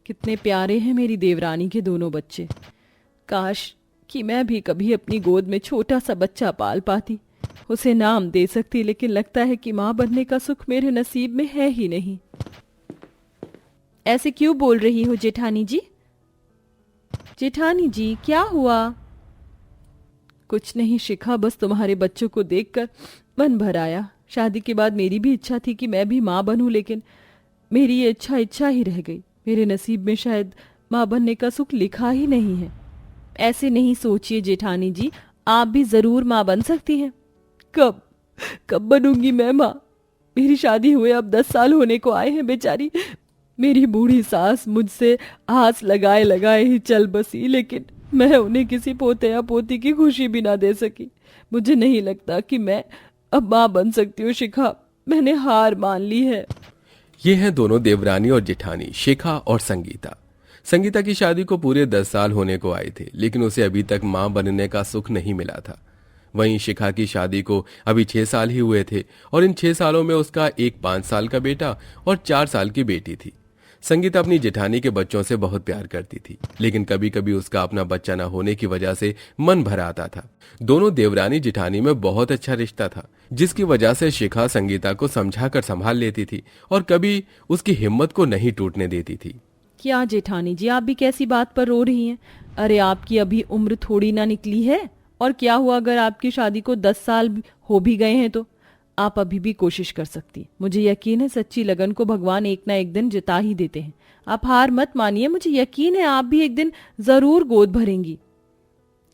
कितने प्यारे हैं मेरी देवरानी के दोनों बच्चे। काश कि मैं भी कभी अपनी गोद में छोटा सा बच्चा पाल पाती, उसे नाम दे सकती, लेकिन लगता है कि माँ बनने का सुख मेरे नसीब में है ही नहीं। ऐसे क्यों बोल रही हो जेठानी जी? जेठानी जी क्या हुआ? कुछ नहीं शिखा, बस तुम्हारे बच्चों को देखकर मन भर आया। शादी के बाद मेरी भी इच्छा थी कि मैं भी माँ बनूं, लेकिन मेरी ये इच्छा ही रह गई। मेरे नसीब में शायद माँ बनने का सुख लिखा ही नहीं है। ऐसे नहीं सोचिए जेठानी जी, आप भी जरूर माँ बन सकती हैं। कब कब बनूंगी मैं माँ? मेरी शादी हुए अब 10 साल होने को आए हैं। बेचारी मेरी बूढ़ी सास मुझसे आस लगाए लगाए ही चल बसी, लेकिन मैं उन्हें किसी पोते या पोती की खुशी भी ना दे सकी। मुझे नहीं लगता कि मैं अब माँ बन सकती हूँ शिखा, मैंने हार मान ली है। ये हैं दोनों देवरानी और जेठानी, शिखा और संगीता। संगीता की शादी को पूरे 10 साल होने को आए थे, लेकिन उसे अभी तक मां बनने का सुख नहीं मिला था। वहीं शिखा की शादी को अभी 6 साल ही हुए थे और इन 6 सालों में उसका एक 5 साल का बेटा और 4 साल की बेटी थी। संगीता अपनी जेठानी के बच्चों से बहुत प्यार करती थी, लेकिन कभी कभी उसका अपना बच्चा न होने की वजह से मन भर आता था। दोनों देवरानी जेठानी में बहुत अच्छा रिश्ता था, जिसकी वजह से शिखा संगीता को समझाकर संभाल लेती थी और कभी उसकी हिम्मत को नहीं टूटने देती थी। क्या जेठानी जी, आप भी कैसी बात पर रो रही हैं? अरे आपकी अभी उम्र थोड़ी ना निकली है, और क्या हुआ अगर आपकी शादी को 10 साल हो भी गए हैं तो आप अभी भी कोशिश कर सकती। मुझे यकीन है सच्ची लगन को भगवान एक ना एक दिन जिता ही देते हैं। आप हार मत मानिए, मुझे यकीन है आप भी एक दिन जरूर गोद भरेंगी।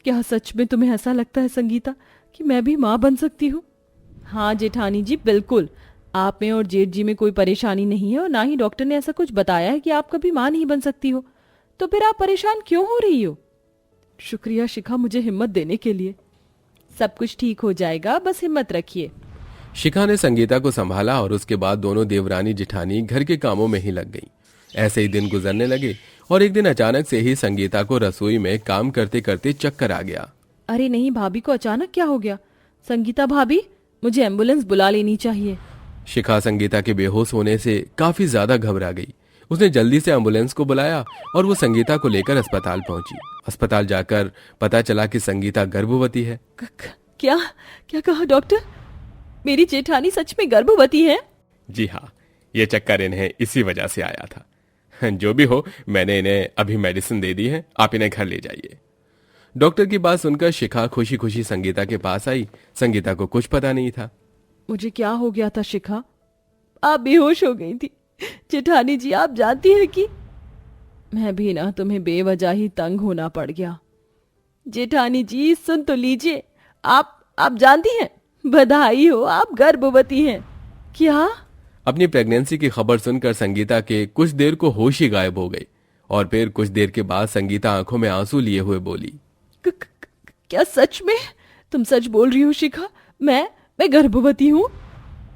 क्या सच में तुम्हें ऐसा लगता है संगीता कि मैं भी माँ बन सकती हूँ? हाँ जेठानी जी बिल्कुल, आप में और जेठ जी में कोई परेशानी नहीं है, और ना ही डॉक्टर ने ऐसा कुछ बताया है कि आप कभी माँ नहीं बन सकती हो। तो फिर आप परेशान क्यों हो रही हो? शुक्रिया शिखा मुझे हिम्मत देने के लिए। सब कुछ ठीक हो जाएगा, बस हिम्मत रखिए। शिखा ने संगीता को संभाला और उसके बाद दोनों देवरानी जेठानी घर के कामों में ही लग गईं। ऐसे ही दिन गुजरने लगे और एक दिन अचानक से ही संगीता को रसोई में काम करते करते चक्कर आ गया। अरे नहीं भाभी को अचानक क्या हो गया? संगीता भाभी, मुझे एम्बुलेंस बुला लेनी चाहिए। शिखा संगीता के बेहोश होने से काफी ज्यादा घबरा गई। उसने जल्दी से एम्बुलेंस को बुलाया और वो संगीता को लेकर अस्पताल पहुंची। अस्पताल जाकर पता चला कि संगीता गर्भवती है। क्या क्या कहा डॉक्टर? मेरी जेठानी सच में गर्भवती है? जी हाँ, ये चक्कर इन्हें इसी वजह से आया था। जो भी हो, मैंने इन्हें अभी मेडिसिन दे दी है, आप इन्हें घर ले जाइए। डॉक्टर की बात सुनकर शिखा खुशी खुशी संगीता के पास आई। संगीता को कुछ पता नहीं था। मुझे क्या हो गया था शिखा? आप बेहोश हो गई थी। जेठानी जी आप जानती हैं कि मैं भी ना तुम्हें बेवजह ही तंग होना पड़ गया। जेठानी जी सुन तो लीजिए, आप जानती हैं, बधाई हो, आप गर्भवती हैं। क्या? अपनी प्रेगनेंसी की खबर सुनकर संगीता के कुछ देर को होश ही गायब हो गई और फिर कुछ देर के बाद संगीता आंखों में आंसू लिए हुए बोली, क्या सच में? तुम सच बोल रही हो शिखा? मैं गर्भवती हूँ?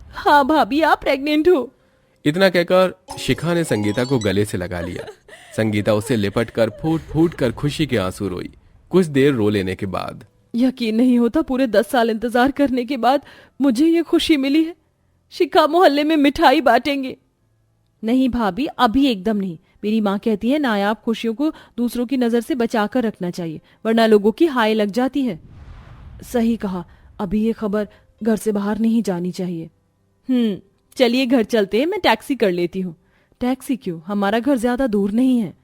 हाँ भाभी, आप प्रेग्नेंट हो। इतना कहकर शिखा ने संगीता को गले से लगा लिया। संगीता उसे लिपट कर फूट फूट कर खुशी के आंसू रोई। कुछ देर रो लेने के बाद यकीन नहीं होता, पूरे 10 साल इंतजार करने के बाद मुझे ये खुशी मिली है। शिखा मोहल्ले में मिठाई बांटेंगे। नहीं भाभी, अभी एकदम नहीं। मेरी माँ कहती है नायाब खुशियों को दूसरों की नजर से बचाकर रखना चाहिए, वरना लोगों की हाय लग जाती है। सही कहा, अभी ये खबर घर से बाहर नहीं जानी चाहिए। चलिए घर चलते हैं, मैं टैक्सी कर लेती हूँ। टैक्सी क्यों? हमारा घर ज्यादा दूर नहीं है।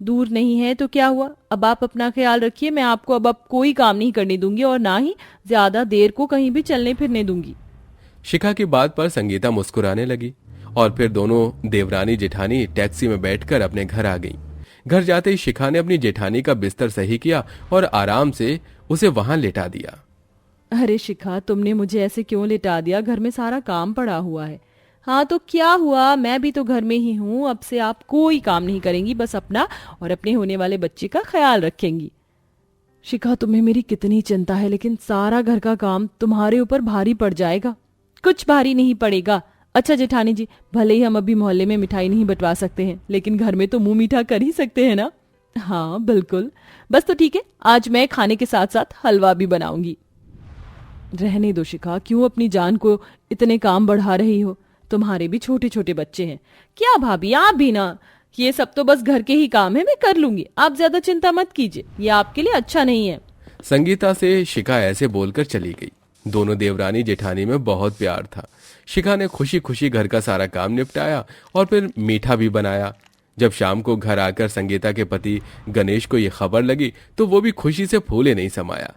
दूर नहीं है तो क्या हुआ? अब आप अपना ख्याल रखिए, मैं आपको अब कोई काम नहीं करने दूंगी और ना ही ज्यादा देर को कहीं भी चलने फिरने दूंगी। शिखा की बात पर संगीता मुस्कुराने लगी और फिर दोनों देवरानी जेठानी टैक्सी में बैठकर अपने घर आ गईं। घर जाते ही शिखा ने अपनी जेठानी का बिस्तर सही किया और आराम से उसे वहां लेटा दिया। अरे शिखा, तुमने मुझे ऐसे क्यों लेटा दिया? घर में सारा काम पड़ा हुआ है। हाँ तो क्या हुआ, मैं भी तो घर में ही हूँ। अब से आप कोई काम नहीं करेंगी, बस अपना और अपने होने वाले बच्चे का ख्याल रखेंगी। शिखा, तुम्हें मेरी कितनी चिंता है, लेकिन सारा घर का काम तुम्हारे ऊपर भारी पड़ जाएगा। कुछ भारी नहीं पड़ेगा। अच्छा जेठानी जी, भले ही हम अभी मोहल्ले में मिठाई नहीं बंटवा सकते हैं, लेकिन घर में तो मुंह मीठा कर ही सकते हैं ना? हाँ बिल्कुल। बस तो ठीक है, आज मैं खाने के साथ साथ हलवा भी बनाऊंगी। रहने दो शिखा, क्यों अपनी जान को इतने काम बढ़ा रही हो? तुम्हारे भी छोटे छोटे बच्चे हैं। क्या भाभी, आप भी ना, ये सब तो बस घर के ही काम है, मैं कर लूंगी, आप ज्यादा चिंता मत कीजिए, ये आपके लिए अच्छा नहीं है। संगीता से शिखा ऐसे बोलकर चली गई। दोनों देवरानी जेठानी में बहुत प्यार था। शिखा ने खुशी खुशी घर का सारा काम निपटाया और फिर मीठा भी बनाया। जब शाम को घर आकर संगीता के पति गणेश को यह खबर लगी तो वो भी खुशी से फूले नहीं समाया।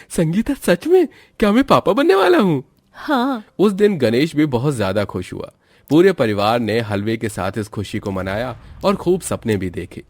संगीता, सच में क्या मैं पापा बनने वाला हूँ? हाँ। उस दिन गणेश भी बहुत ज्यादा खुश हुआ। पूरे परिवार ने हलवे के साथ इस खुशी को मनाया और खूब सपने भी देखे।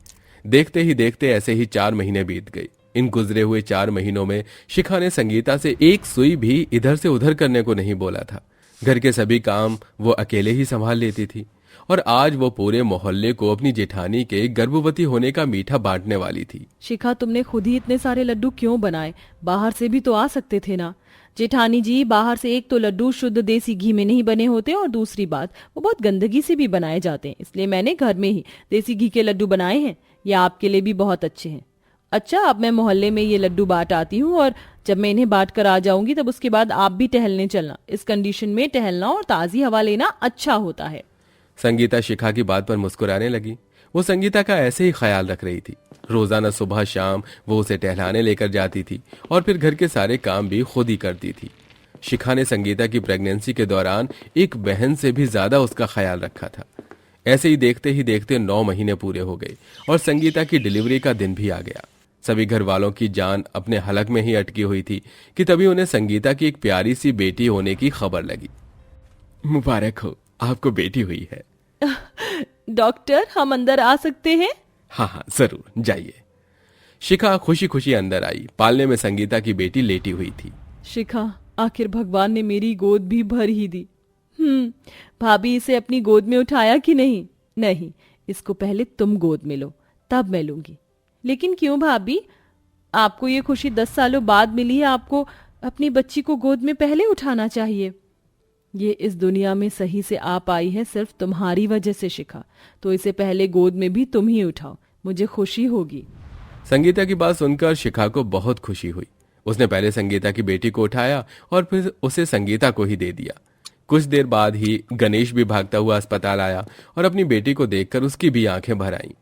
देखते ही देखते ऐसे ही 4 महीने बीत गए। इन गुजरे हुए 4 महीनों में शिखा ने संगीता से एक सुई भी इधर से उधर करने को नहीं बोला था। घर के सभी काम वो अकेले ही संभाल लेती थी और आज वो पूरे मोहल्ले को अपनी जेठानी के गर्भवती होने का मीठा बांटने वाली थी। शिखा, तुमने खुद ही इतने सारे लड्डू क्यों बनाए? बाहर से भी तो आ सकते थे ना। जेठानी जी, बाहर से एक तो लड्डू शुद्ध देसी घी में नहीं बने होते और दूसरी बात वो बहुत गंदगी से भी बनाए जाते हैं, इसलिए मैंने घर में ही देसी घी के लड्डू बनाए हैं। ये आपके लिए भी बहुत अच्छे हैं। अच्छा, अब मैं मोहल्ले में ये लड्डू बांट आती हूँ और जब मैं इन्हें बांट कर आ जाऊंगी तब उसके बाद आप भी टहलने चलना। इस कंडीशन में टहलना और ताजी हवा लेना अच्छा होता है। संगीता शिखा की बात पर मुस्कुराने लगी। वो संगीता का ऐसे ही ख्याल रख रही थी। रोजाना सुबह शाम वो उसे टहलाने लेकर जाती थी और फिर घर के सारे काम भी खुद ही करती थी। शिखा ने संगीता की प्रेगनेंसी के दौरान एक बहन से भी ज्यादा उसका ख्याल रखा था। ऐसे ही देखते 9 महीने पूरे हो गए और संगीता की डिलीवरी का दिन भी आ गया। सभी घर वालों की जान अपने हलक में ही अटकी हुई थी कि तभी उन्हें संगीता की एक प्यारी सी बेटी होने की खबर लगी। मुबारक हो, आपको बेटी हुई है। डॉक्टर, हम अंदर आ सकते हैं? हाँ हाँ जरूर, जाइए। शिखा खुशी खुशी अंदर आई। पालने में संगीता की बेटी लेटी हुई थी। शिखा, आखिर भगवान ने मेरी गोद भी भर ही दी। भाभी, इसे अपनी गोद में उठाया कि नहीं? नहीं, इसको पहले तुम गोद में लो, तब मैं लूंगी। लेकिन क्यों भाभी? आपको ये खुशी 10 सालों बाद मिली है, आपको अपनी बच्ची को गोद में पहले उठाना चाहिए। ये इस दुनिया में सही से आ पाई है सिर्फ तुम्हारी वजह से शिखा, तो इसे पहले गोद में भी तुम ही उठाओ, मुझे खुशी होगी। संगीता की बात सुनकर शिखा को बहुत खुशी हुई। उसने पहले संगीता की बेटी को उठाया और फिर उसे संगीता को ही दे दिया। कुछ देर बाद ही गणेश भी भागता हुआ अस्पताल आया और अपनी बेटी को देखकर उसकी भी आंखें भर आईं।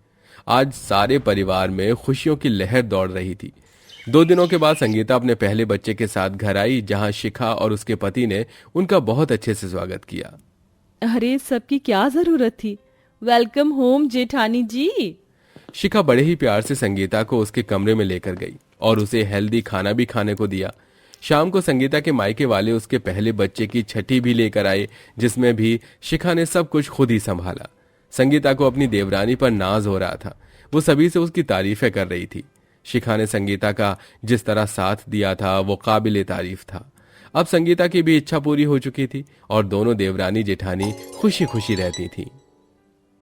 आज सारे परिवार में खुशियों की लहर दौड़ रही थी। 2 दिनों के बाद संगीता अपने पहले बच्चे के साथ घर आई, जहां शिखा और उसके पति ने उनका बहुत अच्छे से स्वागत किया। अरे, सबकी क्या जरूरत थी। वेलकम होम जेठानी जी। शिखा बड़े ही प्यार से संगीता को उसके कमरे में लेकर गई और उसे हेल्दी खाना भी खाने को दिया। शाम को संगीता के मायके वाले उसके पहले बच्चे की छठी भी लेकर आए, जिसमें भी शिखा ने सब कुछ खुद ही संभाला। संगीता को अपनी देवरानी पर नाज हो रहा था। वो सभी से उसकी तारीफें कर रही थी। शिखा ने संगीता का जिस तरह साथ दिया था वो काबिले तारीफ था। अब संगीता की भी इच्छा पूरी हो चुकी थी और दोनों देवरानी जेठानी खुशी खुशी रहती थी।